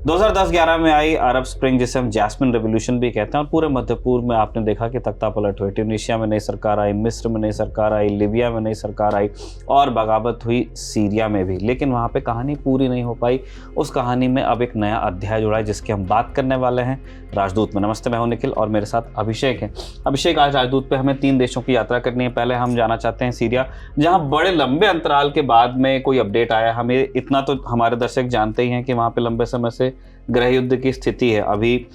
2010-11 में आई अरब स्प्रिंग, जिसे हम जैस्मिन रेवोल्यूशन भी कहते हैं, और पूरे मध्य पूर्व में आपने देखा कि तख्ता पलट हुए। ट्यूनीशिया में नई सरकार आई, मिस्र में नई सरकार आई, लीबिया में नई सरकार आई और बगावत हुई सीरिया में भी। लेकिन वहाँ पे कहानी पूरी नहीं हो पाई। उस कहानी में अब एक नया अध्याय जुड़ा है जिसकी हम बात करने वाले हैं राजदूत में। नमस्ते, मैं हूं निखिल और मेरे साथ अभिषेक है। अभिषेक, आज राजदूत पे हमें 3 देशों की यात्रा करनी है। पहले हम जाना चाहते हैं सीरिया, जहाँ बड़े लंबे अंतराल के बाद में कोई अपडेट आया। हमें इतना तो हमारे दर्शक जानते ही हैं कि वहाँ पे लंबे समय से गृह युद्ध की स्थिति है। अभी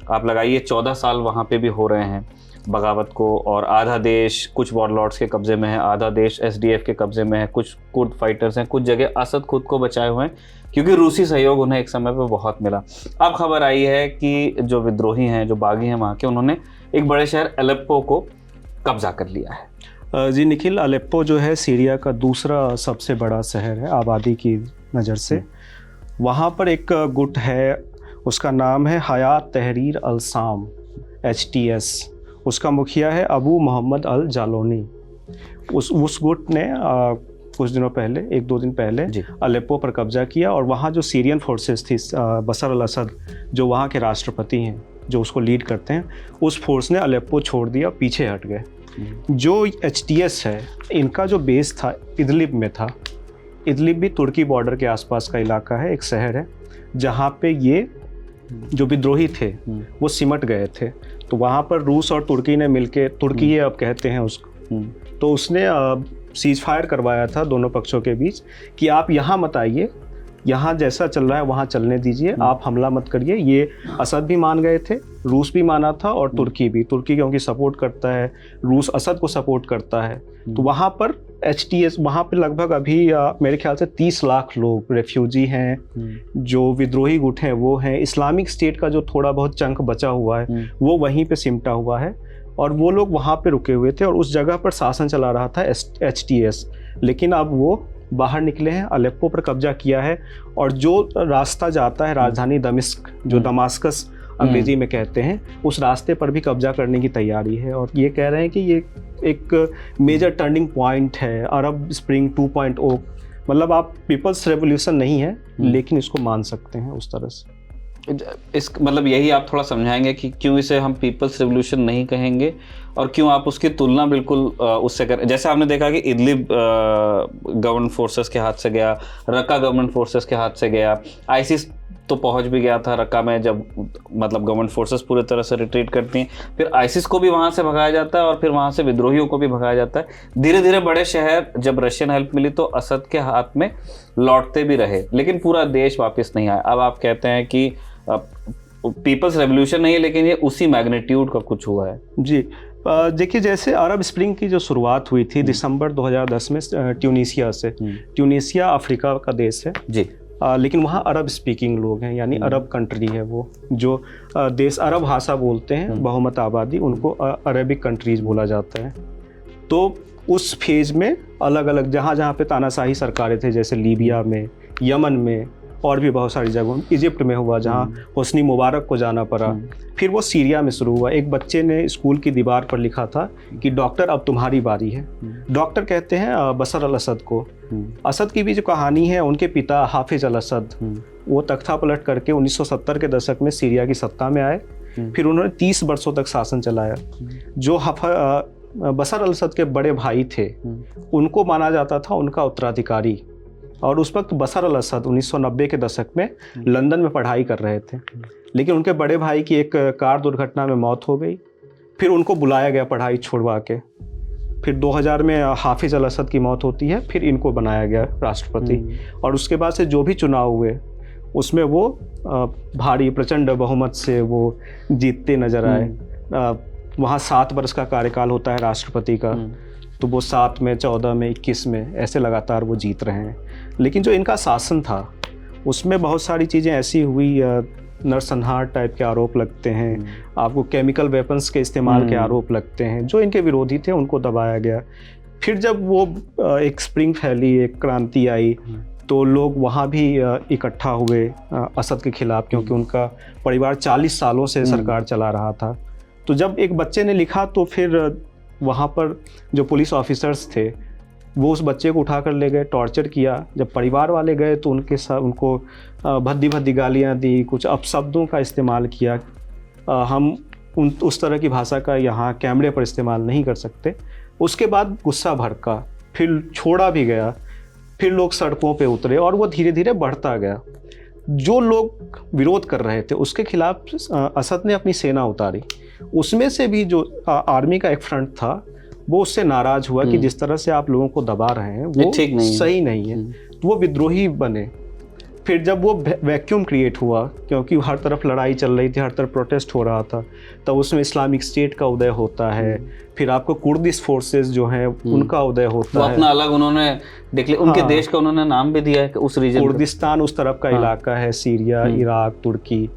आप लगाइए 14 साल वहाँ पे भी हो रहे हैं बगावत को, और आधा देश कुछ वॉरलॉर्ड्स के कब्जे में है, आधा देश एसडीएफ के कब्जे में है, कुछ कुर्द फाइटर्स हैं, कुछ जगह असद खुद को बचाए हुए हैं क्योंकि रूसी सहयोग उन्हें एक समय पर बहुत मिला। अब खबर आई है कि जो विद्रोही हैं, जो बागी हैं वहाँ के, उन्होंने एक बड़े शहर अलेप्पो को कब्जा कर लिया है। जी निखिल, अलेप्पो जो है सीरिया का दूसरा सबसे बड़ा शहर है आबादी की नज़र से। वहाँ पर एक गुट है, उसका नाम है हयात तहरीर अल शाम, HTS। उसका मुखिया है अबू मोहम्मद अल जालोनी। उस गुट ने कुछ दिनों पहले, 1-2 दिन पहले अलेप्पो पर कब्जा किया, और वहाँ जो सीरियन फोर्सेस थी, बशर अल असद जो वहाँ के राष्ट्रपति हैं, जो उसको लीड करते हैं, उस फोर्स ने अलेप्पो छोड़ दिया, पीछे हट गए। जो HTS है, इनका जो बेस था इदलिब में था। इदलिब भी तुर्की बॉर्डर के आसपास का इलाका है, एक शहर है जहाँ पे ये जो विद्रोही थे वो सिमट गए थे। तो वहाँ पर रूस और तुर्की ने मिलके, तुर्की ये अब कहते हैं उसको, तो उसने सीज फायर करवाया था दोनों पक्षों के बीच कि आप यहाँ मत आइए, यहाँ जैसा चल रहा है वहाँ चलने दीजिए, आप हमला मत करिए। ये असद भी मान गए थे, रूस भी माना था और तुर्की भी। तुर्की क्योंकि सपोर्ट करता है, रूस असद को सपोर्ट करता है। तो वहाँ पर HTS, वहाँ पे लगभग अभी मेरे ख्याल से 30 लाख लोग रेफ्यूजी हैं। जो विद्रोही गुट हैं वो हैं, इस्लामिक स्टेट का जो थोड़ा बहुत चंक बचा हुआ है वो वहीं पे सिमटा हुआ है, और वो लोग वहाँ पे रुके हुए थे और उस जगह पर शासन चला रहा था HTS। लेकिन अब वो बाहर निकले हैं, अलेप्पो पर कब्जा किया है, और जो रास्ता जाता है राजधानी दमिश्क, जो दमास्कस अंग्रेजी में कहते हैं, उस रास्ते पर भी कब्जा करने की तैयारी है। और ये कह रहे हैं कि ये एक मेजर टर्निंग पॉइंट है, अरब स्प्रिंग 2.0। मतलब आप पीपल्स रेवोल्यूशन नहीं है, लेकिन इसको मान सकते हैं उस तरह से। इस मतलब यही आप थोड़ा समझाएंगे कि क्यों इसे हम पीपल्स रेवोल्यूशन नहीं कहेंगे और क्यों आप उसकी तुलना बिल्कुल उससे करें। जैसे आपने देखा कि इदलिब गवर्नमेंट फोर्सेस के हाथ से गया, रक्का गवर्नमेंट फोर्सेस के हाथ से गया, आईसिस तो पहुंच भी गया था रक्का में, जब मतलब गवर्नमेंट फोर्सेस पूरी तरह से रिट्रीट करती हैं, फिर आईसिस को भी वहां से भगाया जाता है और फिर वहां से विद्रोहियों को भी भगाया जाता है। धीरे धीरे बड़े शहर जब रशियन हेल्प मिली तो असद के हाथ में लौटते भी रहे, लेकिन पूरा देश वापस नहीं आया। अब आप कहते हैं कि पीपल्स रेवोल्यूशन नहीं है, लेकिन ये उसी मैग्नीट्यूड का कुछ हुआ है। जी देखिए, जैसे अरब स्प्रिंग की जो शुरुआत हुई थी दिसंबर 2010 में ट्यूनीशिया से। ट्यूनीशिया अफ्रीका का देश है जी, लेकिन वहाँ अरब स्पीकिंग लोग हैं, यानी अरब कंट्री है वो। जो देश अरब भाषा बोलते हैं, बहुमत आबादी, उनको अरबिक कंट्रीज बोला जाता है। तो उस फेज में अलग अलग जहाँ जहाँ पे तानाशाही सरकारें थे, जैसे लीबिया में, यमन में, और भी बहुत सारी जगहों, इजिप्ट में हुआ जहाँ होस्नी मुबारक को जाना पड़ा। फिर वो सीरिया में शुरू हुआ। एक बच्चे ने स्कूल की दीवार पर लिखा था कि डॉक्टर अब तुम्हारी बारी है। डॉक्टर कहते हैं बशर अल असद को। असद की भी जो कहानी है, उनके पिता हाफिज अल असद, वो तख्ता पलट करके 1970 के दशक में सीरिया की सत्ता में आए। फिर उन्होंने 30 वर्षों तक शासन चलाया। जो बशर अल असद के बड़े भाई थे, उनको माना जाता था उनका उत्तराधिकारी, और उस वक्त बशर अल असद 1990 के दशक में लंदन में पढ़ाई कर रहे थे। लेकिन उनके बड़े भाई की एक कार दुर्घटना में मौत हो गई। फिर उनको बुलाया गया पढ़ाई छोड़वा के। फिर 2000 में हाफिज अल असद की मौत होती है, फिर इनको बनाया गया राष्ट्रपति। और उसके बाद से जो भी चुनाव हुए उसमें वो भारी प्रचंड बहुमत से वो जीतते नजर आए। वहाँ 7 वर्ष का कार्यकाल होता है राष्ट्रपति का, तो वो 7 में, 14 में, 21 में ऐसे लगातार वो जीत रहे हैं। लेकिन जो इनका शासन था उसमें बहुत सारी चीज़ें ऐसी हुई, नरसंहार टाइप के आरोप लगते हैं, आपको केमिकल वेपन्स के इस्तेमाल के आरोप लगते हैं। जो इनके विरोधी थे उनको दबाया गया। फिर जब वो एक स्प्रिंग फैली, एक क्रांति आई, तो लोग वहाँ भी इकट्ठा हुए असद के खिलाफ, क्योंकि उनका परिवार 40 सालों से सरकार चला रहा था। तो जब एक बच्चे ने लिखा तो फिर वहाँ पर जो पुलिस ऑफिसर्स थे वो उस बच्चे को उठा कर ले गए, टॉर्चर किया। जब परिवार वाले गए तो उनके साथ उनको भद्दी भद्दी गालियाँ दी, कुछ अपशब्दों का इस्तेमाल किया। हम उस तरह की भाषा का यहाँ कैमरे पर इस्तेमाल नहीं कर सकते। उसके बाद गुस्सा भड़का, फिर छोड़ा भी गया, फिर लोग सड़कों पे उतरे और वो धीरे धीरे बढ़ता गया। जो लोग विरोध कर रहे थे उसके खिलाफ असद ने अपनी सेना उतारी। उसमें से भी जो आर्मी का एक फ्रंट था वो उससे नाराज हुआ कि जिस तरह से आप लोगों को दबा रहे हैं वो ठीक नहीं सही नहीं है, तो वो विद्रोही बने। फिर जब वो वैक्यूम क्रिएट हुआ, क्योंकि हर तरफ लड़ाई चल रही थी, हर तरफ प्रोटेस्ट हो रहा था, तब उसमें इस्लामिक स्टेट का उदय होता है। फिर आपको कुर्दिश फोर्सेस जो हैं उनका उदय होता है। अपना अलग उन्होंने उनके देश का उन्होंने नाम भी दिया है उस रीजन, कुर्दिस्तान उस तरफ का इलाका है, सीरिया, इराक, तुर्की।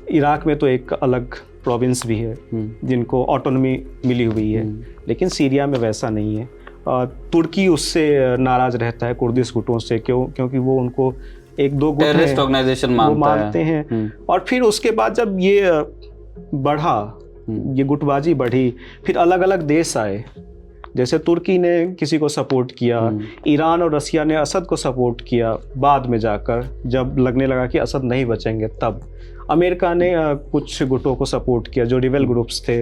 इराक में तो एक अलग प्रोविंस भी है जिनको ऑटोनॉमी मिली हुई है, लेकिन सीरिया में वैसा नहीं है। तुर्की उससे नाराज रहता है, कुर्दिश गुटों से, क्योंकि वो उनको एक दो टेररिस्ट ऑर्गेनाइजेशन मानते हैं। और फिर उसके बाद जब ये बढ़ा, ये गुटबाजी बढ़ी, फिर अलग अलग देश आए। जैसे तुर्की ने किसी को सपोर्ट किया, ईरान और रसिया ने असद को सपोर्ट किया। बाद में जाकर जब लगने लगा कि असद नहीं बचेंगे, तब अमेरिका ने कुछ गुटों को सपोर्ट किया जो रिबेल ग्रुप्स थे।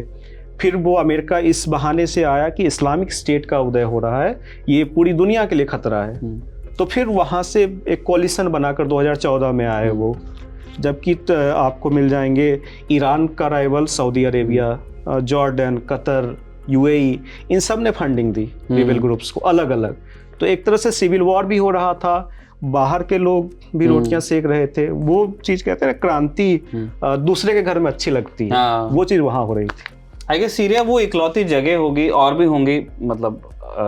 फिर वो अमेरिका इस बहाने से आया कि इस्लामिक स्टेट का उदय हो रहा है, ये पूरी दुनिया के लिए खतरा है। तो फिर वहाँ से एक कोलिशन बनाकर 2014 में आए वो, जबकि आपको मिल जाएंगे ईरान का rival Saudi Arabia, Jordan, Qatar, UAE, इन सब ने फंडिंग दी रिबेल ग्रुप्स को अलग अलग। तो एक तरह से सिविल वॉर भी हो रहा था, बाहर के लोग भी रोटियां सेक रहे थे। वो चीज़ कहते हैं क्रांति दूसरे के घर में अच्छी लगती है, वो चीज़ वहाँ हो रही थी। आई गेस सीरिया वो इकलौती जगह होगी, और भी होंगी मतलब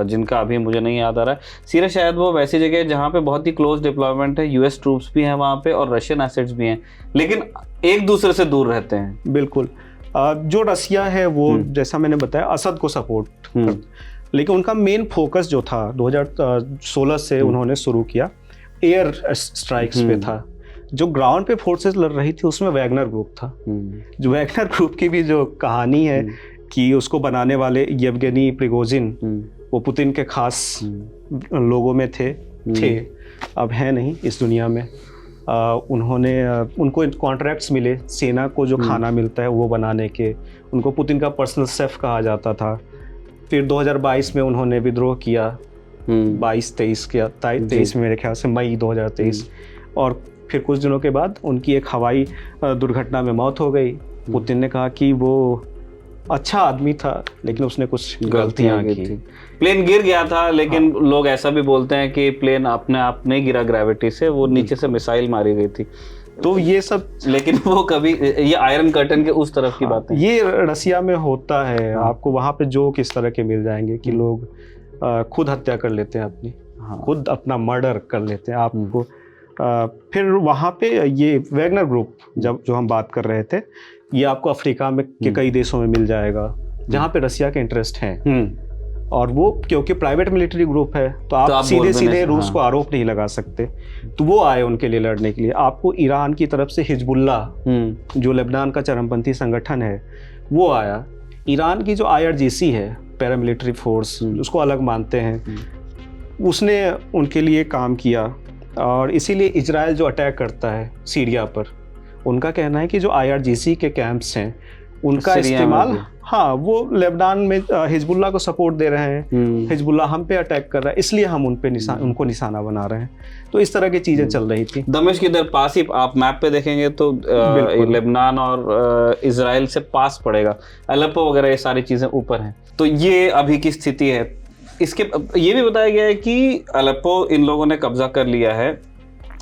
जिनका अभी मुझे नहीं याद आ रहा है। सीरिया शायद वो वैसी जगह है जहाँ पे बहुत ही क्लोज डिप्लॉयमेंट है, यूएस ट्रूप्स भी हैं वहाँ पे और रशियन एसेट्स भी हैं, लेकिन एक दूसरे से दूर रहते हैं। बिल्कुल। जो रसिया है वो जैसा मैंने बताया असद को सपोर्ट, लेकिन उनका मेन फोकस जो था 2016 से उन्होंने शुरू किया एयर स्ट्राइक्स पे था। जो ग्राउंड पे फोर्सेस लड़ रही थी उसमें वैगनर ग्रुप था। जो वैगनर ग्रुप की भी जो कहानी है कि उसको बनाने वाले येवगेनी प्रिगोजिन, वो पुतिन के खास लोगों में थे, अब हैं नहीं इस दुनिया में। उनको कॉन्ट्रैक्ट्स मिले, सेना को जो खाना मिलता है वो बनाने के, उनको पुतिन का पर्सनल शेफ कहा जाता था। फिर 2022 में उन्होंने विद्रोह किया, 23 में मेरे ख्याल से मई 2023, और फिर कुछ दिनों के बाद उनकी एक हवाई दुर्घटना में मौत हो गई। पुतिन ने कहा कि वो अच्छा आदमी था लेकिन उसने कुछ गलतियां की थी। प्लेन गिर गया था, लेकिन लोग ऐसा भी बोलते हैं कि प्लेन अपने आप नहीं गिरा ग्रेविटी से, वो नीचे से मिसाइल मारी गई थी। तो ये सब, लेकिन वो कभी ये आयरन कर्टन के उस तरफ की बात है। ये रसिया में होता है। आपको वहाँ पे जो किस तरह के मिल जाएंगे कि लोग खुद हत्या कर लेते हैं अपनी, खुद अपना मर्डर कर लेते हैं आपको। फिर वहाँ पे ये वैगनर ग्रुप जो हम बात कर रहे थे, ये आपको अफ्रीका में के कई देशों में मिल जाएगा जहाँ पे रसिया के इंटरेस्ट हैं। और वो क्योंकि प्राइवेट मिलिट्री ग्रुप है तो आप सीधे रूस को आरोप नहीं लगा सकते, तो वो आए उनके लिए लड़ने के लिए। आपको ईरान की तरफ से हिजबुल्ला, जो लेबनान का चरमपंथी संगठन है, वो आया। ईरान की जो IRGC है, पैरामिलिट्री फोर्स, उसको अलग मानते हैं, उसने उनके लिए काम किया। और इसीलिए इजराइल जो अटैक करता है सीरिया पर, उनका कहना है कि जो IRGC के कैंप्स हैं उनका इस्तेमाल, वो लेबनान में हिजबुल्ला को सपोर्ट दे रहे हैं, हिजबुल्ला हम पे अटैक कर रहा है, इसलिए हम उनको निशाना बना रहे हैं। तो इस तरह की चीज़ें चल रही थी। दमिश्क की इधर पास ही, आप मैप पे देखेंगे तो लेबनान और इजराइल से पास पड़ेगा। अलेप्पो वगैरह ये सारी चीज़ें ऊपर हैं। तो ये अभी की स्थिति है। इसके ये भी बताया गया है कि अलेप्पो इन लोगों ने कब्जा कर लिया है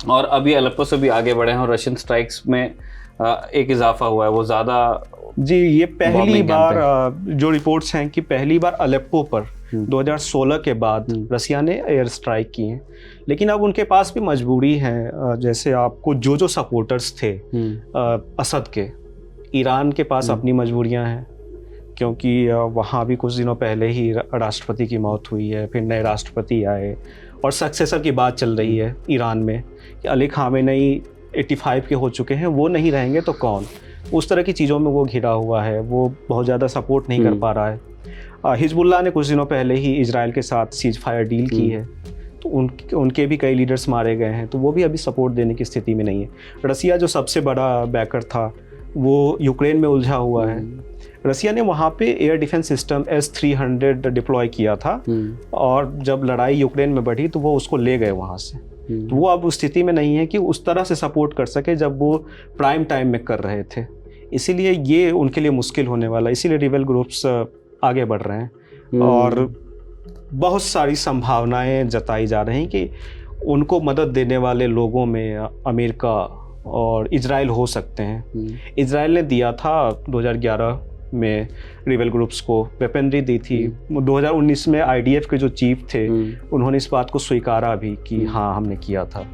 और अभी अलेप्पो से भी आगे बढ़े हैं और रशियन स्ट्राइक्स में एक इजाफा हुआ है, वो ज़्यादा। जी, ये पहली बार जो रिपोर्ट्स हैं कि पहली बार अलेप्पो पर 2016 के बाद रसिया ने एयर स्ट्राइक की हैं। लेकिन अब उनके पास भी मजबूरी है। जैसे आपको जो सपोर्टर्स थे असद के, ईरान के पास अपनी मजबूरियां हैं, क्योंकि वहाँ भी कुछ दिनों पहले ही राष्ट्रपति की मौत हुई है, फिर नए राष्ट्रपति आए और सक्सेसर की बात चल रही है ईरान में कि अली खामेनेई 85 के हो चुके हैं, वो नहीं रहेंगे तो कौन। उस तरह की चीज़ों में वो घिरा हुआ है, वो बहुत ज़्यादा सपोर्ट नहीं कर पा रहा है। हिजबुल्लाह ने कुछ दिनों पहले ही इजराइल के साथ सीज फायर डील की है, तो उनके भी कई लीडर्स मारे गए हैं, तो वो भी अभी सपोर्ट देने की स्थिति में नहीं है। रसिया जो सबसे बड़ा बैकर था वो यूक्रेन में उलझा हुआ है। रसिया ने वहाँ पे air defence system S-300 deploy किया था, और जब लड़ाई यूक्रेन में बढ़ी तो वो उसको ले गए वहाँ से। तो वो अब उस स्थिति में नहीं है कि उस तरह से सपोर्ट कर सके जब वो प्राइम टाइम में कर रहे थे, इसीलिए ये उनके लिए मुश्किल होने वाला है। इसीलिए रिबेल ग्रुप्स आगे बढ़ रहे हैं, और बहुत सारी संभावनाएं जताई जा रही हैं कि उनको मदद देने वाले लोगों में अमेरिका और इजराइल हो सकते हैं। इजराइल ने दिया था 2011 में रिबेल ग्रुप्स को वेपनरी दी थी। 2019 में IDF के जो चीफ थे उन्होंने इस बात को स्वीकारा भी कि हाँ हमने किया था।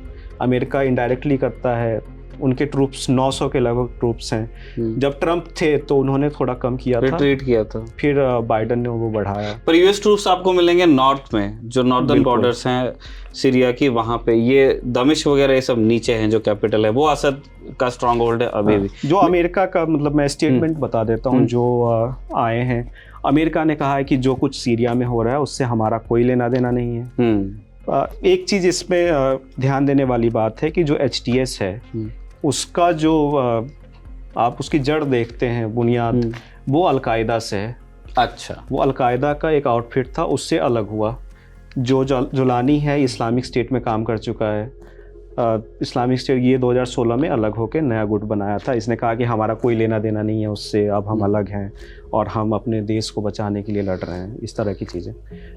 अमेरिका इनडायरेक्टली करता है, उनके ट्रूप्स 900 के लगभग ट्रूप्स हैं। जब ट्रंप थे तो उन्होंने थोड़ा कम किया था, रिट्रीट किया था, फिर बाइडन ने वो बढ़ाया। पर यूएस ट्रूप्स आपको मिलेंगे नॉर्थ में, जो नॉर्दर्न बॉर्डर्स हैं सीरिया की, वहाँ पे ये दमिश्क वगैरह ये सब नीचे हैं जो कैपिटल है, वो असद का स्ट्रॉन्ग होल्ड है अभी भी। जो अमेरिका का, मतलब मैं स्टेटमेंट बता देता हूँ जो आए हैं। अमेरिका ने कहा है कि जो कुछ सीरिया में हो रहा है उससे हमारा कोई लेना देना नहीं है। एक चीज़ इसमें ध्यान देने वाली बात है कि जो HTS है उसका जो आप उसकी जड़ देखते हैं, बुनियाद वो अलकायदा से है। अच्छा, वो अलकायदा का एक आउटफिट था, उससे अलग हुआ। जो जुलानी है इस्लामिक स्टेट में काम कर चुका है। इस्लामिक स्टेट ये 2016 में अलग होकर नया गुट बनाया था। इसने कहा कि हमारा कोई लेना देना नहीं है उससे, अब हम अलग हैं और हम अपने देश को बचाने के लिए लड़ रहे हैं, इस तरह की चीज़ें।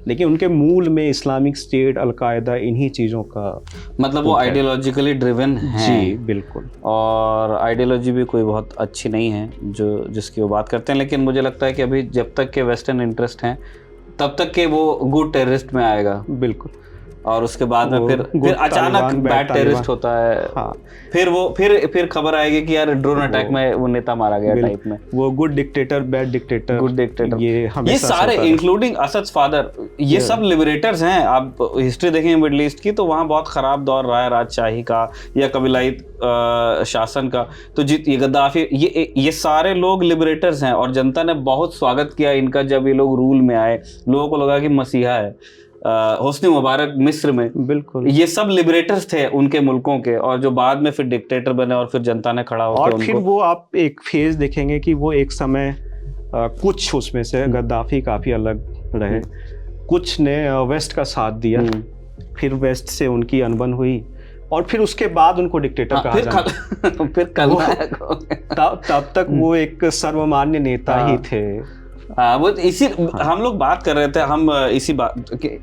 लेकिन उनके मूल में इस्लामिक स्टेट, अलकायदा, इन्हीं चीज़ों का मतलब वो आइडियोलॉजिकली ड्रिवन है। जी बिल्कुल, और आइडियोलॉजी भी कोई बहुत अच्छी नहीं है जो जिसकी वो बात करते हैं। लेकिन मुझे लगता है कि अभी जब तक के वेस्टर्न इंटरेस्ट हैं तब तक के वो गुड टेररिस्ट में आएगा। बिल्कुल, और उसके बाद में फिर अचानक बैड टेररिस्ट होता है। हाँ। फिर खबर आएगी कि यार ड्रोन अटैक में वो नेता मारा गया टाइप में। वो गुड डिक्टेटर, बैड डिक्टेटर, ये सारे इंक्लूडिंग असद फादर, ये सब लिबरेटर्स हैं। आप हिस्ट्री देखेंगे मिडिल ईस्ट की तो वहाँ बहुत खराब दौर रहा है राजशाही का या कबीलाई शासन का। तो ये गद्दाफी, ये सारे लोग लिबरेटर्स हैं, और जनता ने बहुत स्वागत किया इनका जब ये लोग रूल में आए। लोगों को लगा कि मसीहा है। होस्नी मुबारक मिस्र में, बिल्कुल, ये सब लिबरेटर्स थे उनके मुल्कों के, और जो बाद में फिर डिक्टेटर बने और फिर जनता ने खड़ा होकर और फिर वो आप एक फेज देखेंगे कि वो एक समय कुछ उसमें से गद्दाफी काफ़ी अलग रहे, कुछ ने वेस्ट का साथ दिया, फिर वेस्ट से उनकी अनबन हुई, और फिर उसके बाद उनको डिक्टेटर कहा जाता। फिर तब तक वो एक सर्वमान्य नेता ही थे। वो इसी हम लोग बात कर रहे थे, हम इसी बात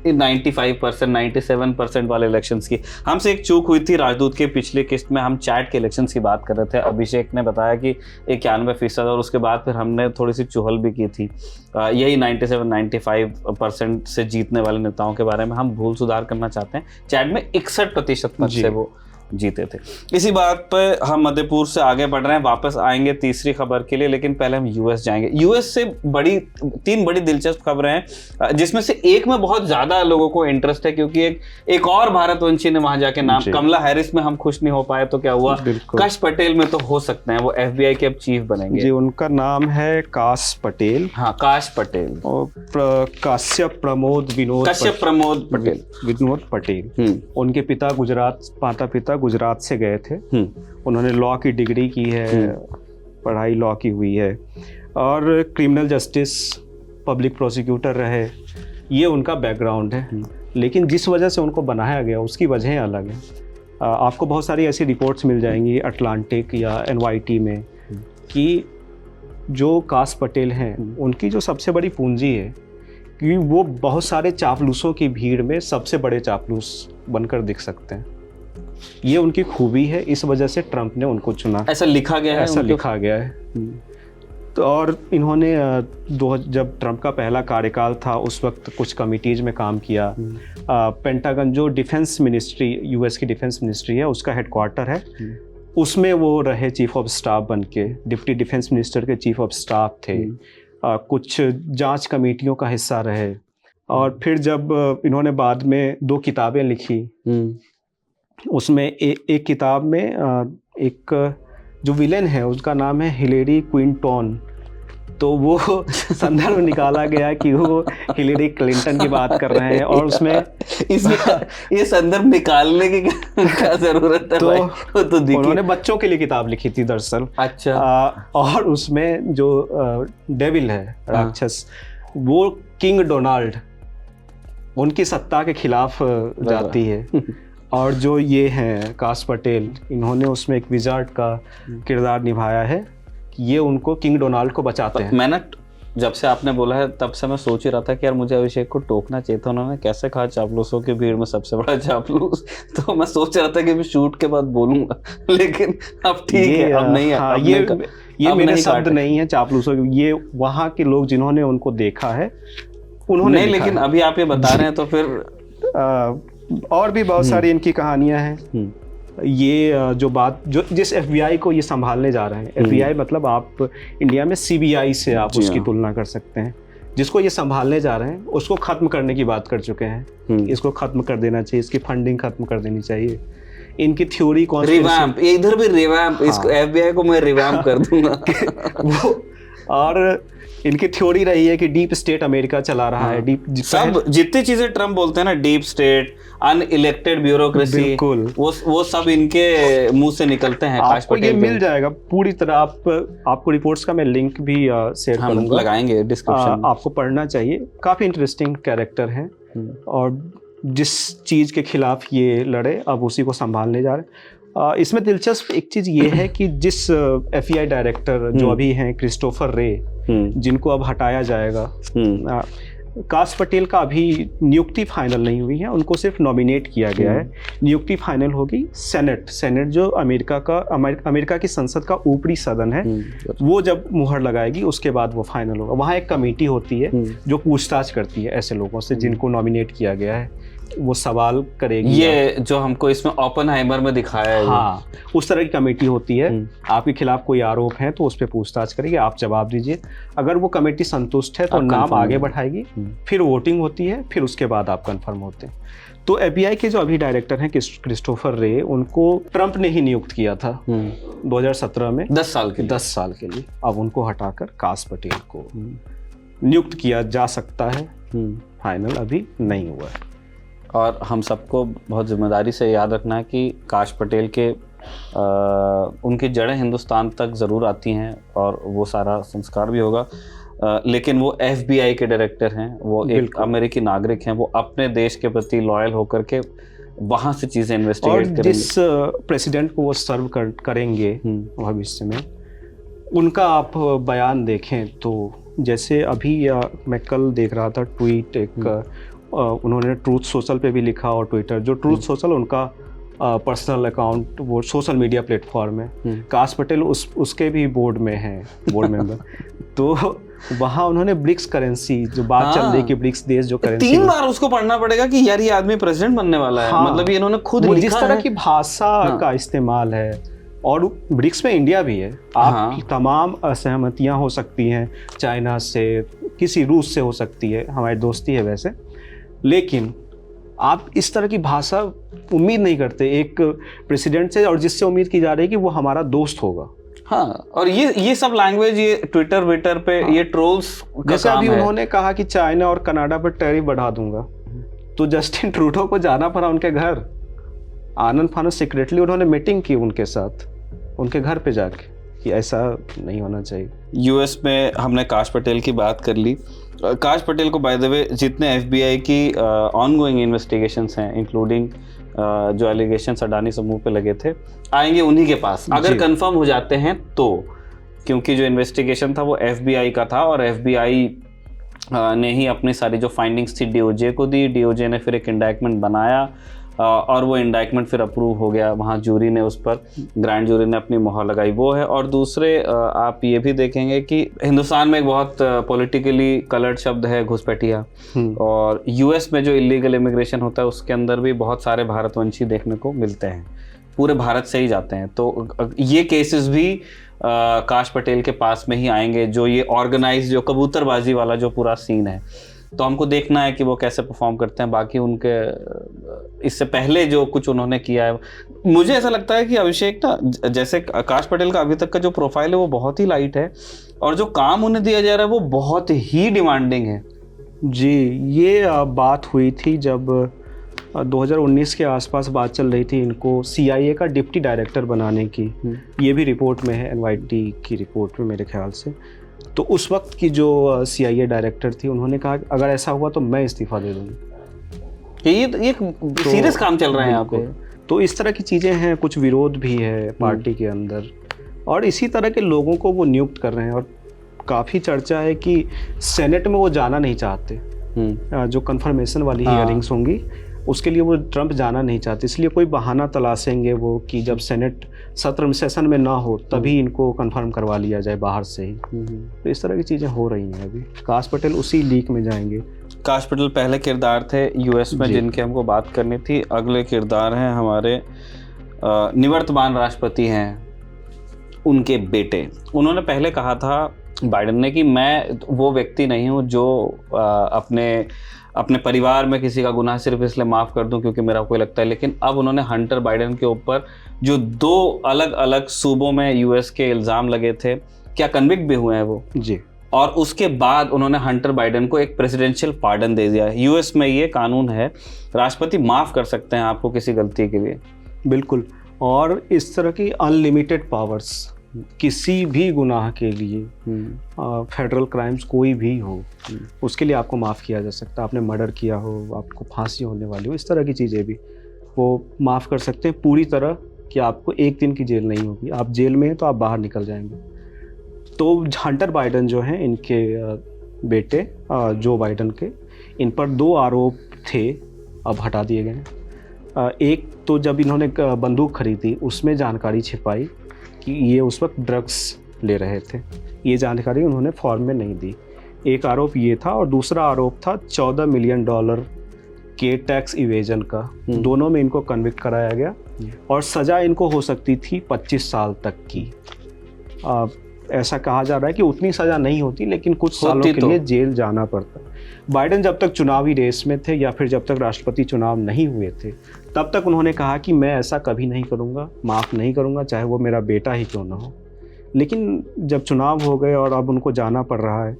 95% 97% वाले इलेक्शंस की। हमसे एक चूक हुई थी राजदूत के पिछले किस्त में, हम चैट के इलेक्शंस की बात कर रहे थे। अभिषेक ने बताया कि 91%, और उसके बाद फिर हमने थोड़ी सी चुहल भी की थी यही 97-95% से जीतने वाले नेताओं के बारे में। हम भूल सुधार करना चाहते हैं। चैट में 61% मत से वो जीते थे। इसी बात पर हम मध्यपूर्व से आगे बढ़ रहे हैं, वापस आएंगे तीसरी खबर के लिए, लेकिन पहले हम यूएस जाएंगे। यूएस से तीन बड़ी दिलचस्प खबरें हैं, जिसमें से एक में बहुत ज्यादा लोगों को इंटरेस्ट है, क्योंकि एक और भारतवंशी ने वहां जाके नाम, कमला हैरिस में हम खुश नहीं हो पाए तो क्या हुआ, काश पटेल में तो हो सकते हैं, वो FBI के अब चीफ बनेंगे। जी, उनका नाम है काश पटेल। हाँ, काश पटेल। और काश्यप प्रमोद विनोद पटेल। उनके पिता गुजरात से गए थे। उन्होंने लॉ की डिग्री की है, पढ़ाई लॉ की हुई है, और क्रिमिनल जस्टिस पब्लिक प्रोसिक्यूटर रहे। ये उनका बैकग्राउंड है। लेकिन जिस वजह से उनको बनाया गया उसकी वजहें अलग हैं। आपको बहुत सारी ऐसी रिपोर्ट्स मिल जाएंगी अटलांटिक या NYT में कि जो काश पटेल हैं उनकी जो सबसे बड़ी पूंजी है कि वो बहुत सारे चापलूसों की भीड़ में सबसे बड़े चापलूस बनकर दिख सकते हैं। ये उनकी खूबी है, इस वजह से ट्रंप ने उनको चुना। ऐसा लिखा गया है। तो और इन्होंने जब ट्रंप का पहला कार्यकाल था उस वक्त कुछ कमिटीज में काम किया। पेंटागन जो डिफेंस मिनिस्ट्री, यूएस की डिफेंस मिनिस्ट्री है, उसका हेडक्वार्टर है, उसमें वो रहे चीफ ऑफ स्टाफ बन के, डिप्टी डिफेंस मिनिस्टर के चीफ ऑफ स्टाफ थे। कुछ जांच कमेटियों का हिस्सा रहे। और फिर जब इन्होंने बाद में 2 किताबें लिखी, उसमें एक किताब में एक जो विलेन है उसका नाम है हिलेरी क्विंटन। तो वो संदर्भ निकाला गया कि वो हिलेरी क्लिंटन की बात कर रहे हैं और उसमें ये संदर्भ निकालने की क्या जरूरत है? तो उन्होंने बच्चों के लिए किताब लिखी थी दरअसल। अच्छा। और उसमें जो डेविल है, राक्षस, वो किंग डोनाल्ड उनकी सत्ता के खिलाफ जाती है। और जो ये हैं काश पटेल, इन्होंने उसमें एक विजार्ड का किरदार निभाया है कि ये उनको किंग डोनाल्ड को बचाते हैं। मैंने जब से आपने बोला है तब से मैं सोच ही रहा था कि यार मुझे अभिषेक को टोकना चाहिए था, उन्होंने कैसे कहा चापलूसों की भीड़ में सबसे बड़ा चापलूस। तो मैं सोच रहा था कि मैं शूट के बाद बोलूंगा, लेकिन अब ठीक है, अब नहीं है। हाँ, ये मेरे शब्द नहीं है चापलूसों के, ये वहाँ के लोग जिन्होंने उनको देखा है उन्होंने नहीं, लेकिन अभी आप ये बता रहे हैं तो फिर और भी बहुत सारी इनकी कहानियां हैं। ये जो जिस FBI को ये संभालने जा रहे हैं, FBI मतलब आप इंडिया में CBI से आप उसकी तुलना कर सकते हैं। जिसको ये संभालने जा रहे हैं उसको खत्म करने की बात कर चुके हैं। इसको खत्म कर देना चाहिए, इसकी फंडिंग खत्म कर देनी चाहिए। इनकी थ्योरी कौन सी? रिवैम्प, इधर भी रिवैम्प, इसको FBI को मैं रिवैम्प कर दूंगा। और इनकी थ्योरी रही है कि डीप स्टेट अमेरिका चला रहा है। सब जितनी चीजें ट्रम्प बोलते हैं ना, डीप स्टेट, अनइलेक्टेड ब्यूरोक्रेसी, वो सब इनके मुंह से निकलते हैं। आपको ये मिल जाएगा पूरी तरह। आपको रिपोर्ट्स का मैं लिंक भी शेयर करूंगा, लगाएंगे डिस्क्रिप्शन। आपको पढ़ना चाहिए, काफी इंटरेस्टिंग कैरेक्टर हैं। और जिस चीज के खिलाफ ये लड़े अब उसी को संभालने जा रहे हैं। इसमें दिलचस्प एक चीज ये है कि जिस FBI डायरेक्टर जो अभी हैं क्रिस्टोफर रे, जिनको अब हटाया जाएगा, काश पटेल का अभी नियुक्ति फाइनल नहीं हुई है, उनको सिर्फ नॉमिनेट किया गया है। नियुक्ति फाइनल होगी सेनेट जो अमेरिका की संसद का ऊपरी सदन है, वो जब मुहर लगाएगी उसके बाद वो फाइनल होगा। वहाँ एक कमेटी होती है जो पूछताछ करती है ऐसे लोगों से जिनको नॉमिनेट किया गया है, वो सवाल करेगी। ये जो हमको इसमें ओपेनहाइमर में दिखाया है, हाँ, उस तरह की कमेटी होती है। आपके खिलाफ कोई आरोप है तो उस पर पूछताछ करेगी, आप जवाब दीजिए। अगर वो कमेटी संतुष्ट है तो नाम आगे बढ़ाएगी, फिर वोटिंग होती है, फिर उसके बाद आप कंफर्म होते हैं। तो FBI के जो अभी डायरेक्टर हैं क्रिस्टोफर रे, उनको ट्रंप ने ही नियुक्त किया था 2017 में 10 साल के लिए। अब उनको हटाकर काश पटेल को नियुक्त किया जा सकता है। फाइनल अभी नहीं हुआ है। और हम सबको बहुत जिम्मेदारी से याद रखना है कि काश पटेल के उनकी जड़ें हिंदुस्तान तक ज़रूर आती हैं और वो सारा संस्कार भी होगा, लेकिन वो FBI के डायरेक्टर हैं, वो एक अमेरिकी नागरिक हैं, वो अपने देश के प्रति लॉयल होकर के वहाँ से चीज़ें इन्वेस्टिगेट करेंगे। जिस प्रेसिडेंट को वो सर्व करेंगे भविष्य में, उनका आप बयान देखें तो जैसे अभी मैं कल देख रहा था ट्वीट, एक उन्होंने ट्रूथ सोशल पे भी लिखा और ट्विटर, जो ट्रूथ सोशल उनका पर्सनल अकाउंट, वो सोशल मीडिया प्लेटफॉर्म है। काश पटेल उसके भी बोर्ड में हैं, बोर्ड मेंबर। तो वहाँ उन्होंने ब्रिक्स करेंसी, जो बात चल रही कि ब्रिक्स देश जो करेंसी, 3 बार उसको पढ़ना पड़ेगा कि यार ये आदमी प्रेसिडेंट बनने वाला है। मतलब ये इन्होंने खुद लिखा है। जिस तरह की भाषा का इस्तेमाल है, और ब्रिक्स में इंडिया भी है। आपकी तमाम असहमतियाँ हो सकती हैं, चाइना से, किसी रूस से हो सकती है, हमारी दोस्ती है वैसे, लेकिन आप इस तरह की भाषा उम्मीद नहीं करते एक प्रेसिडेंट से, और जिससे उम्मीद की जा रही है कि वो हमारा दोस्त होगा। हाँ, और ये सब लैंग्वेज, ये ट्विटर पे ये ट्रोल्स जैसे अभी उन्होंने कहा कि चाइना और कनाडा पर टैरिफ बढ़ा दूंगा, तो जस्टिन ट्रूडो को जाना पड़ा उनके घर, आनंद फानंद सीक्रेटली उन्होंने मीटिंग की उनके साथ, उनके घर पे जाके, कि ऐसा नहीं होना चाहिए। यूएस में हमने काश पटेल की बात कर ली। काश पटेल को बाय द वे जितने FBI की ऑनगोइंग इन्वेस्टिगेशंस हैं, इंक्लूडिंग जो एलिगेशंस अडानी समूह पे लगे थे, आएंगे उन्हीं के पास अगर कंफर्म हो जाते हैं तो, क्योंकि जो इन्वेस्टिगेशन था वो FBI का था और FBI ने ही अपनी सारी जो फाइंडिंग्स थी DOJ को दी। DOJ ने फिर एक इंडाइटमेंट बनाया और वो इंडाइटमेंट फिर अप्रूव हो गया, वहाँ जूरी ने उस पर, ग्रैंड जूरी ने अपनी मोहर लगाई, वो है। और दूसरे आप ये भी देखेंगे कि हिंदुस्तान में एक बहुत पॉलिटिकली कलर्ड शब्द है घुसपैठिया, और US में जो इलीगल इमिग्रेशन होता है उसके अंदर भी बहुत सारे भारतवंशी देखने को मिलते हैं, पूरे भारत से ही जाते हैं। तो ये केसेस भी काश पटेल के पास में ही आएंगे, जो ये ऑर्गेनाइज, जो कबूतरबाजी वाला जो पूरा सीन है। तो हमको देखना है कि वो कैसे परफॉर्म करते हैं। बाकी उनके इससे पहले जो कुछ उन्होंने किया है, मुझे ऐसा लगता है कि अभिषेक ना, जैसे आकाश पटेल का अभी तक का जो प्रोफाइल है वो बहुत ही लाइट है, और जो काम उन्हें दिया जा रहा है वो बहुत ही डिमांडिंग है। जी, ये बात हुई थी जब 2019 के आसपास बात चल रही थी इनको CIA का डिप्टी डायरेक्टर बनाने की। ये भी रिपोर्ट में है, NYT की रिपोर्ट में मेरे ख्याल से। तो उस वक्त की जो CIA डायरेक्टर थी, उन्होंने कहा कि अगर ऐसा हुआ तो मैं इस्तीफ़ा दे दूँगी। ये सीरियस काम चल रहा है यहाँ पे। तो इस तरह की चीज़ें हैं, कुछ विरोध भी है पार्टी के अंदर, और इसी तरह के लोगों को वो नियुक्त कर रहे हैं। और काफ़ी चर्चा है कि सेनेट में वो जाना नहीं चाहते। जो कन्फर्मेशन वाली हियरिंग्स होंगी उसके लिए वो ट्रंप जाना नहीं चाहते, इसलिए कोई बहाना तलाशेंगे वो कि जब सेनेट सत्र में सेशन में ना हो तभी इनको कंफर्म करवा लिया जाए बाहर से ही। तो इस तरह की चीज़ें हो रही हैं अभी। काश पटेल उसी लीक में जाएंगे। काश पटेल पहले किरदार थे US में जिनकी हमको बात करनी थी। अगले किरदार हैं हमारे निवर्तमान राष्ट्रपति हैं, उनके बेटे। उन्होंने पहले कहा था बाइडेन ने कि मैं वो व्यक्ति नहीं हूँ जो अपने परिवार में किसी का गुनाह सिर्फ इसलिए माफ़ कर दूं क्योंकि मेरा कोई लगता है। लेकिन अब उन्होंने हंटर बाइडेन के ऊपर जो 2 अलग अलग सूबों में US के इल्ज़ाम लगे थे, क्या कन्विक्ट भी हुए हैं वो जी, और उसके बाद उन्होंने हंटर बाइडेन को एक प्रेसिडेंशियल पार्डन दे दिया है। US में ये कानून है, राष्ट्रपति माफ़ कर सकते हैं आपको किसी गलती के लिए। बिल्कुल। और इस तरह की अनलिमिटेड पावर्स किसी भी गुनाह के लिए, फेडरल क्राइम्स कोई भी हो, उसके लिए आपको माफ़ किया जा सकता है। आपने मर्डर किया हो, आपको फांसी होने वाली हो, इस तरह की चीज़ें भी वो माफ़ कर सकते हैं पूरी तरह, कि आपको 1 दिन की जेल नहीं होगी। आप जेल में हैं तो आप बाहर निकल जाएंगे। तो हंटर बाइडेन जो हैं, इनके बेटे जो बाइडेन के, इन पर 2 आरोप थे, अब हटा दिए गए हैं। एक तो जब इन्होंने बंदूक खरीदी उसमें जानकारी छिपाई कि ये उस वक्त ड्रग्स ले रहे थे, ये जानकारी उन्होंने फॉर्म में नहीं दी। एक आरोप ये था, और दूसरा आरोप था $14 मिलियन के टैक्स इवेजन का। दोनों में इनको कन्विक्ट कराया गया, और सज़ा इनको हो सकती थी 25 साल तक की। ऐसा कहा जा रहा है कि उतनी सज़ा नहीं होती, लेकिन कुछ सालों के लिए जेल जाना पड़ता। बाइडेन जब तक चुनावी रेस में थे, या फिर जब तक राष्ट्रपति चुनाव नहीं हुए थे, तब तक उन्होंने कहा कि मैं ऐसा कभी नहीं करूँगा, माफ़ नहीं करूँगा, चाहे वो मेरा बेटा ही क्यों ना हो। लेकिन जब चुनाव हो गए और अब उनको जाना पड़ रहा है,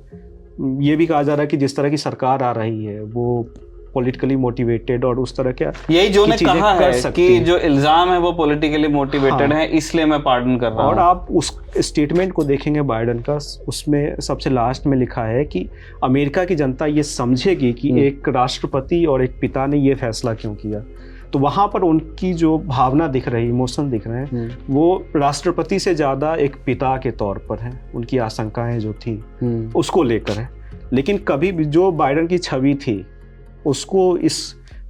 ये भी कहा जा रहा है कि जिस तरह की सरकार आ रही है वो पॉलिटिकली मोटिवेटेड, और उस तरह क्या यही जो ने कहा है कि जो इल्ज़ाम है वो पॉलिटिकली मोटिवेटेड है, इसलिए मैं पार्डन कर रहा हूँ। और आप उस स्टेटमेंट को देखेंगे बाइडेन का, उसमें सबसे लास्ट में लिखा है कि अमेरिका की जनता ये समझेगी कि एक राष्ट्रपति और एक पिता ने ये फैसला क्यों किया। तो वहाँ पर उनकी जो भावना दिख रही, इमोशन दिख रहे हैं, वो राष्ट्रपति से ज़्यादा एक पिता के तौर पर हैं। उनकी आशंकाएं जो थी उसको लेकर है। लेकिन कभी भी जो बाइडेन की छवि थी उसको इस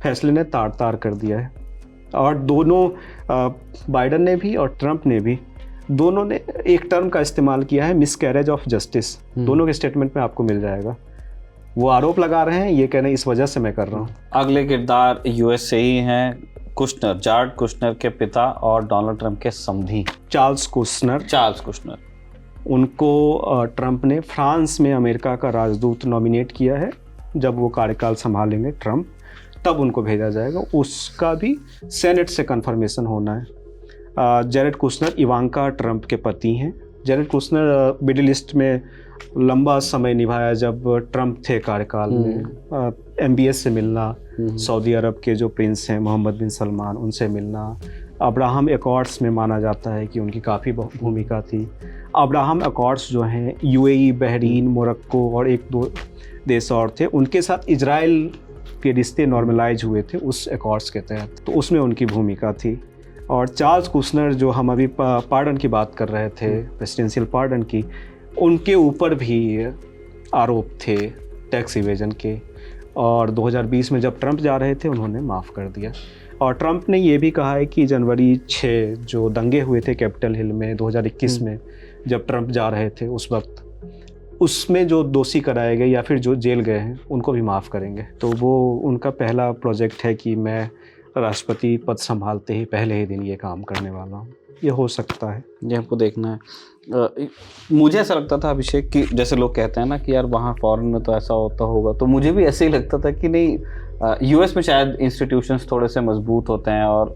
फैसले ने तार तार कर दिया है। और दोनों, बाइडेन ने भी और ट्रंप ने भी, दोनों ने एक टर्म का इस्तेमाल किया है, मिसकैरेज ऑफ जस्टिस। दोनों के स्टेटमेंट में आपको मिल जाएगा। वो आरोप लगा रहे हैं, ये कह रहे हैं इस वजह से मैं कर रहा हूँ। अगले किरदार US से ही हैं, कुशनर, जार्ड कुशनर के पिता और डोनाल्ड ट्रंप के समधी, चार्ल्स कुशनर। उनको ट्रंप ने फ्रांस में अमेरिका का राजदूत नॉमिनेट किया है। जब वो कार्यकाल संभालेंगे ट्रंप, तब उनको भेजा जाएगा। उसका भी सेनेट से कंफर्मेशन होना है। जेरेड कुशनर इवांका ट्रंप के पति हैं। जेरेड कुशनर मिडिल ईस्ट में लंबा समय निभाया जब ट्रंप थे कार्यकाल में। MBS से मिलना, सऊदी अरब के जो प्रिंस हैं मोहम्मद बिन सलमान, उनसे मिलना, अब्राहम एकॉर्ड्स में माना जाता है कि उनकी काफ़ी भूमिका थी। अब्राहम एकॉर्ड्स जो हैं UAE, बहरीन, मोरक्को और 1-2 देश और थे, उनके साथ इजराइल के रिश्ते नॉर्मलाइज हुए थे उस एकॉर्ड्स के तहत, तो उसमें उनकी भूमिका थी। और चार्ल्स कुशनर जो हम अभी पार्डन की बात कर रहे थे, प्रेसिडेंशियल पार्डन की, उनके ऊपर भी आरोप थे टैक्स इवेजन के। और 2020 में जब ट्रंप जा रहे थे उन्होंने माफ़ कर दिया। और ट्रंप ने ये भी कहा है कि जनवरी 6 जो दंगे हुए थे कैपिटल हिल में 2021 में, जब ट्रंप जा रहे थे उस वक्त, उसमें जो दोषी कराए गए या फिर जो जेल गए हैं उनको भी माफ़ करेंगे। तो वो उनका पहला प्रोजेक्ट है कि मैं राष्ट्रपति पद संभालते ही पहले ही दिन ये काम करने वाला हूँ। ये हो सकता है, ये हमको देखना है। मुझे ऐसा लगता था अभिषेक कि जैसे लोग कहते हैं ना कि यार वहाँ फॉरेन में तो ऐसा होता होगा, तो मुझे भी ऐसे ही लगता था कि नहीं, यूएस में शायद इंस्टीट्यूशंस थोड़े से मजबूत होते हैं और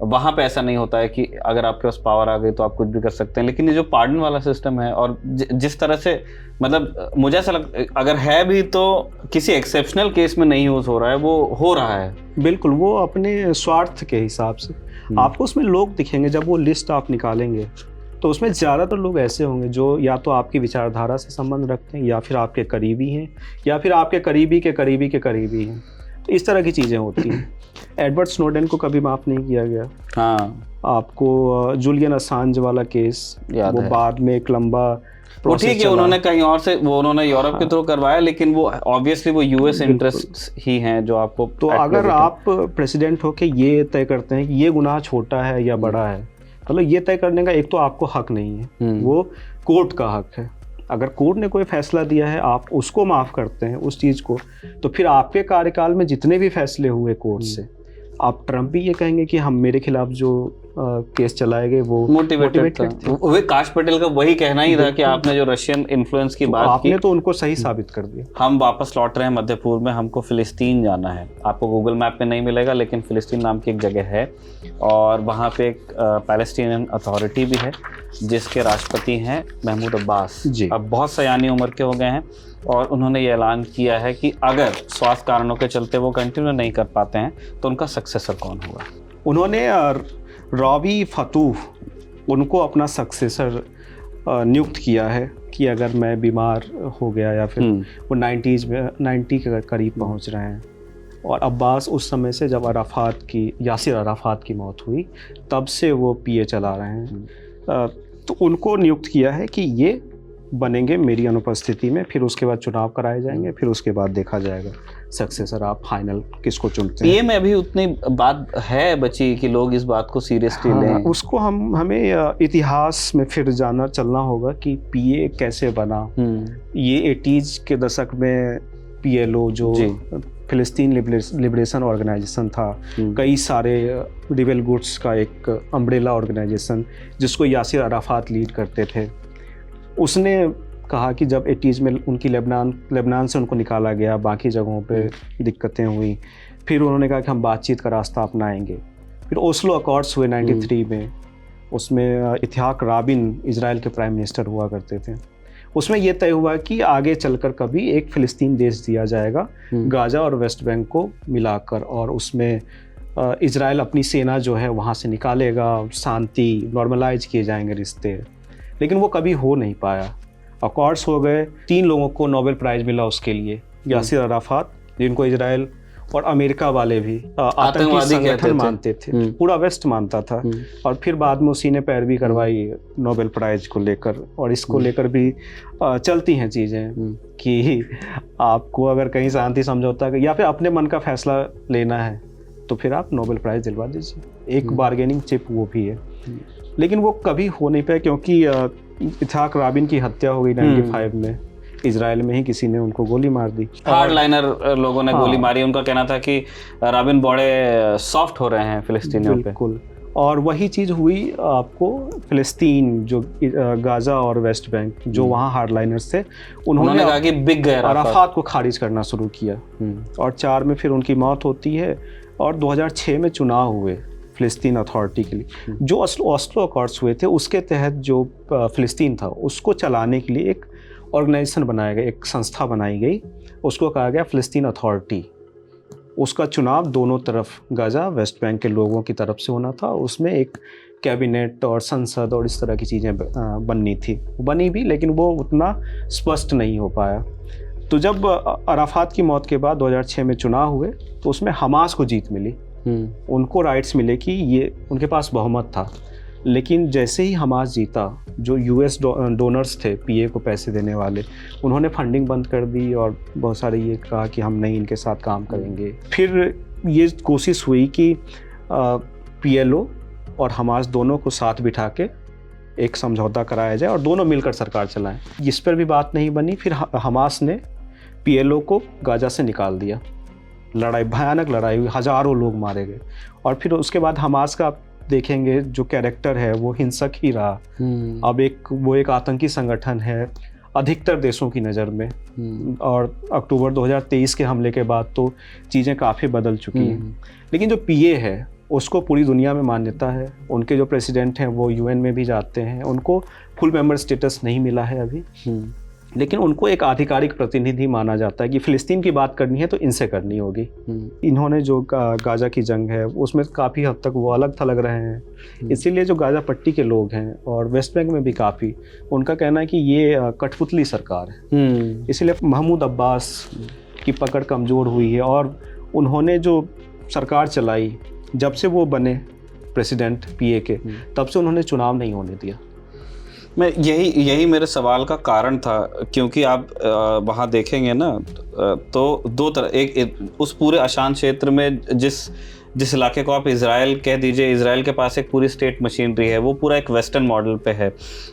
वहाँ पे ऐसा नहीं होता है कि अगर आपके पास पावर आ गई तो आप कुछ भी कर सकते हैं। लेकिन ये जो पार्डन वाला सिस्टम है और जिस तरह से, मतलब मुझे ऐसा लगता अगर है भी तो किसी एक्सेप्शनल केस में नहीं यूज हो रहा है, वो हो रहा है। बिल्कुल, वो अपने स्वार्थ के हिसाब से। आपको उसमें लोग दिखेंगे, जब वो लिस्ट आप निकालेंगे तो उसमें ज़्यादातर लोग ऐसे होंगे जो या तो आपकी विचारधारा से संबंध रखते हैं, या फिर आपके करीबी हैं, या फिर आपके करीबी के करीबी के करीबी हैं। तो इस तरह की चीज़ें होती हैं। एडवर्ड स्नोडेन को कभी माफ़ नहीं किया गया। हाँ, आपको जूलियन असांज वाला केस, वो बाद में एक लंबा वो ठीक है, उन्होंने कहीं और से, वो उन्होंने यूरोप के थ्रू करवाया, लेकिन वो ऑब्वियसली वो यूएस इंटरेस्ट ही हैं जो आपको। तो अगर आप प्रेसिडेंट होके ये तय करते हैं कि ये गुनाह छोटा है या बड़ा है, मतलब ये तय करने का एक तो आपको हक नहीं है, वो कोर्ट का हक है। अगर कोर्ट ने कोई फैसला दिया है, आप उसको माफ़ करते हैं उस चीज़ को, तो फिर आपके कार्यकाल में जितने भी फैसले हुए कोर्ट से, आप ट्रम्प भी ये कहेंगे कि हम मेरे खिलाफ जो केस चलाए गए वो मोटिवेटेड थे। वो काश पटेल का वही कहना ही था कि आपने जो रशियन इन्फ्लुएंस की बात आपने की, तो उनको सही साबित कर दिया। हम वापस लौट रहे हैं मध्य पूर्व में, हमको फिलिस्तीन जाना है। आपको गूगल मैप में नहीं मिलेगा, लेकिन फिलिस्तीन नाम की एक जगह है और वहाँ पे एक पैलेस्टीनियन अथॉरिटी भी है जिसके राष्ट्रपति हैं महमूद अब्बास जी। अब बहुत सयानी उम्र के हो गए हैं और उन्होंने ये ऐलान किया है कि अगर स्वास्थ्य कारणों के चलते वो कंटिन्यू नहीं कर पाते हैं तो उनका सक्सेसर कौन होगा। उन्होंने रॉबी फतूह उनको अपना सक्सेसर नियुक्त किया है कि अगर मैं बीमार हो गया या फिर वो 90 के करीब पहुंच रहे हैं। और अब्बास उस समय से जब यासिर अराफात की मौत हुई तब से वो पीए चला रहे हैं। तो उनको नियुक्त किया है कि ये बनेंगे मेरी अनुपस्थिति में, फिर उसके बाद चुनाव कराए जाएंगे, फिर उसके बाद देखा जाएगा सक्सेसर आप फाइनल किसको चुनते हैं। पीए में अभी उतनी बात है बची कि लोग इस बात को सीरियसली लें। उसको हमें इतिहास में फिर चलना होगा कि पीए कैसे बना। ये 80s के दशक में पीएलओ जो फिलिस्तीन लिबरेशन ऑर्गेनाइजेशन था, कई सारे रिबेल गुड्स का एक अम्ब्रेला ऑर्गेनाइजेशन जिसको यासिर अराफात लीड करते थे, उसने कहा कि जब 80s में उनकी लेबनान से उनको निकाला गया, बाकी जगहों पे दिक्कतें हुई, फिर उन्होंने कहा कि हम बातचीत का रास्ता अपनाएंगे। फिर ओस्लो अकॉर्ड्स हुए 93 में, उसमें इत्हाक राबिन इजराइल के प्राइम मिनिस्टर हुआ करते थे। उसमें यह तय हुआ कि आगे चलकर कभी एक फ़िलिस्तीन देश दिया जाएगा गाज़ा और वेस्ट बैंक को मिलाकर, और उसमें इजराइल अपनी सेना जो है वहाँ से निकालेगा, शांति नॉर्मलाइज किए जाएंगे रिश्ते। लेकिन वो कभी हो नहीं पाया। अकॉर्ड्स हो गए, 3 लोगों को नोबेल प्राइज़ मिला उसके लिए, यासिर अराफात जिनको इजराइल और अमेरिका वाले भी आतंकी संगठन मानते थे, पूरा वेस्ट मानता था, और फिर बाद में उसी ने पैरवी करवाई नोबेल प्राइज़ को लेकर। और इसको लेकर भी चलती हैं चीज़ें कि आपको अगर कहीं शांति समझौता या फिर अपने मन का फैसला लेना है तो फिर आप नोबेल प्राइज़ दिलवा दीजिए। एक बार्गेनिंग चिप वो भी है, लेकिन वो कभी हो नहीं पाया क्योंकि इत्हाक राबिन की हत्या हो गई 95 में। इजराइल में ही किसी ने उनको गोली मार दी, हार्डलाइनर लोगों ने गोली मारी। उनका कहना था कि राबिन बड़े सॉफ्ट हो रहे हैं फिलिस्तीनियों पे। बिल्कुल, और वही चीज़ हुई आपको फिलिस्तीन जो गाज़ा और वेस्ट बैंक जो वहाँ हार्डलाइनर्स थे, उन्होंने कहा कि बिग गए, अराफात को खारिज करना शुरू किया। और 4 में फिर उनकी मौत होती है और 2006 में चुनाव हुए फ़िलिस्तीन अथॉरिटी के लिए। जो ओस्लो अकॉर्ड्स हुए थे उसके तहत जो फ़िलिस्तीन था उसको चलाने के लिए एक ऑर्गेनाइजेशन बनाया गया, एक संस्था बनाई गई, उसको कहा गया फ़िलिस्तीन अथॉरिटी। उसका चुनाव दोनों तरफ गाज़ा वेस्ट बैंक के लोगों की तरफ से होना था। उसमें एक कैबिनेट और संसद और इस तरह की चीज़ें बननी थी, बनी भी, लेकिन वो उतना स्पष्ट नहीं हो पाया। तो जब अराफात की मौत के बाद 2006 में चुनाव हुए तो उसमें हमास को जीत मिली, उनको राइट्स मिले कि ये उनके पास बहुमत था। लेकिन जैसे ही हमास जीता, जो यूएस डोनर्स थे पीए को पैसे देने वाले, उन्होंने फंडिंग बंद कर दी और बहुत सारे ये कहा कि हम नहीं इनके साथ काम करेंगे। फिर ये कोशिश हुई कि पीएलओ और हमास दोनों को साथ बिठा के एक समझौता कराया जाए और दोनों मिलकर सरकार चलाएं। इस पर भी बात नहीं बनी। फिर हमास ने पीएलओ को गाज़ा से निकाल दिया, लड़ाई, भयानक लड़ाई हुई, हज़ारों लोग मारे गए। और फिर उसके बाद हमास का आप देखेंगे जो कैरेक्टर है वो हिंसक ही रहा। अब वो एक आतंकी संगठन है अधिकतर देशों की नज़र में। और अक्टूबर 2023 के हमले के बाद तो चीज़ें काफ़ी बदल चुकी हैं। लेकिन जो पीए है उसको पूरी दुनिया में मान्यता है। उनके जो प्रेसिडेंट हैं वो यूएन में भी जाते हैं। उनको फुल मेंबर स्टेटस नहीं मिला है अभी, लेकिन उनको एक आधिकारिक प्रतिनिधि माना जाता है कि फ़िलिस्तीन की बात करनी है तो इनसे करनी होगी। इन्होंने जो गाज़ा की जंग है उसमें काफ़ी हद तक वो अलग थलग रहे हैं। इसीलिए जो गाज़ा पट्टी के लोग हैं और वेस्ट बैंक में भी काफ़ी, उनका कहना है कि ये कठपुतली सरकार है। इसीलिए महमूद अब्बास की पकड़ कमज़ोर हुई है। और उन्होंने जो सरकार चलाई, जब से वो बने प्रेसिडेंट पीए के, तब से उन्होंने चुनाव नहीं होने दिया। मैं यही मेरे सवाल का कारण था, क्योंकि आप वहाँ देखेंगे ना तो दो तरह, एक उस पूरे अशांत क्षेत्र में जिस इलाके को आप इजराइल कह दीजिए, इजराइल के पास एक पूरी स्टेट मशीनरी है, वो पूरा एक वेस्टर्न मॉडल पे है।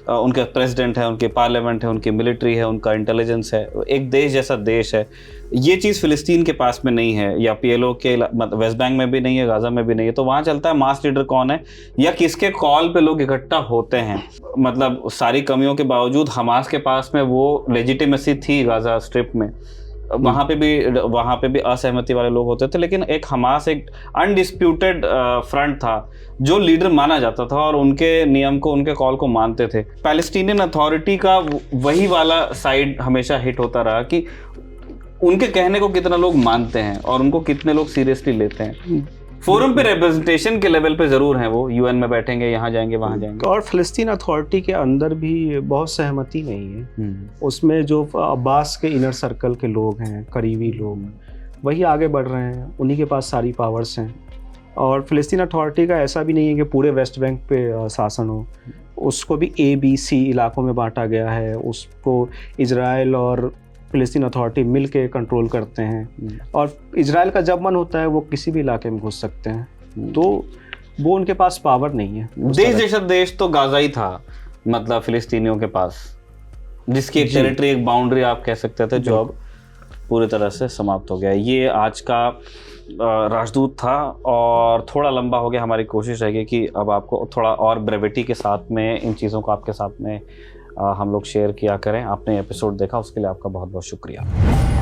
उनके प्रेसिडेंट है, उनके पार्लियामेंट है, उनकी मिलिट्री है, उनका इंटेलिजेंस है, एक देश जैसा देश है। ये चीज़ फ़िलिस्तीन के पास में नहीं है, या पीएलओ के वेस्ट बैंक में भी नहीं है, गाज़ा में भी नहीं है। तो वहाँ चलता है मास लीडर कौन है या किसके कॉल पे लोग इकट्ठा होते हैं। मतलब सारी कमियों के बावजूद हमास के पास में वो लेजिटिमेसी थी गाज़ा स्ट्रिप में। वहाँ पे भी असहमति वाले लोग होते थे, लेकिन एक हमास एक अनडिस्प्यूटेड फ्रंट था जो लीडर माना जाता था और उनके नियम को, उनके कॉल को मानते थे। पैलेस्टीनियन अथॉरिटी का वही वाला साइड हमेशा हिट होता रहा कि उनके कहने को कितना लोग मानते हैं और उनको कितने लोग सीरियसली लेते हैं। फोरम पे रिप्रेजेंटेशन के लेवल पे ज़रूर हैं, वो यूएन में बैठेंगे, यहाँ जाएंगे, वहाँ जाएंगे। और फ़िलिस्तीन अथॉरिटी के अंदर भी बहुत सहमति नहीं है। उसमें जो अब्बास के इनर सर्कल के लोग हैं, करीबी लोग, वही आगे बढ़ रहे हैं, उन्हीं के पास सारी पावर्स हैं। और फ़िलिस्तीन अथॉरिटी का ऐसा भी नहीं है कि पूरे वेस्ट बैंक पे शासन हो, उसको भी ABC इलाकों में बांटा गया है। उसको इजराइल और फ़िलिस्तीन अथॉरिटी मिल के कंट्रोल करते हैं। और इजराइल का जब मन होता है वो किसी भी इलाके में घुस सकते हैं। तो वो उनके पास पावर नहीं है। देश जैसा देश तो गाज़ा ही था, मतलब फ़िलिस्तीनियों के पास, जिसकी एक टेरिटरी, एक बाउंड्री आप कह सकते थे, जो अब पूरी तरह से समाप्त हो गया। ये आज का राजदूत था और थोड़ा लंबा हो गया। हमारी कोशिश रहेगी कि अब आपको थोड़ा और ब्रेविटी के साथ में इन चीज़ों को आपके साथ में हम लोग शेयर किया करें। आपने एपिसोड देखा उसके लिए आपका बहुत बहुत शुक्रिया।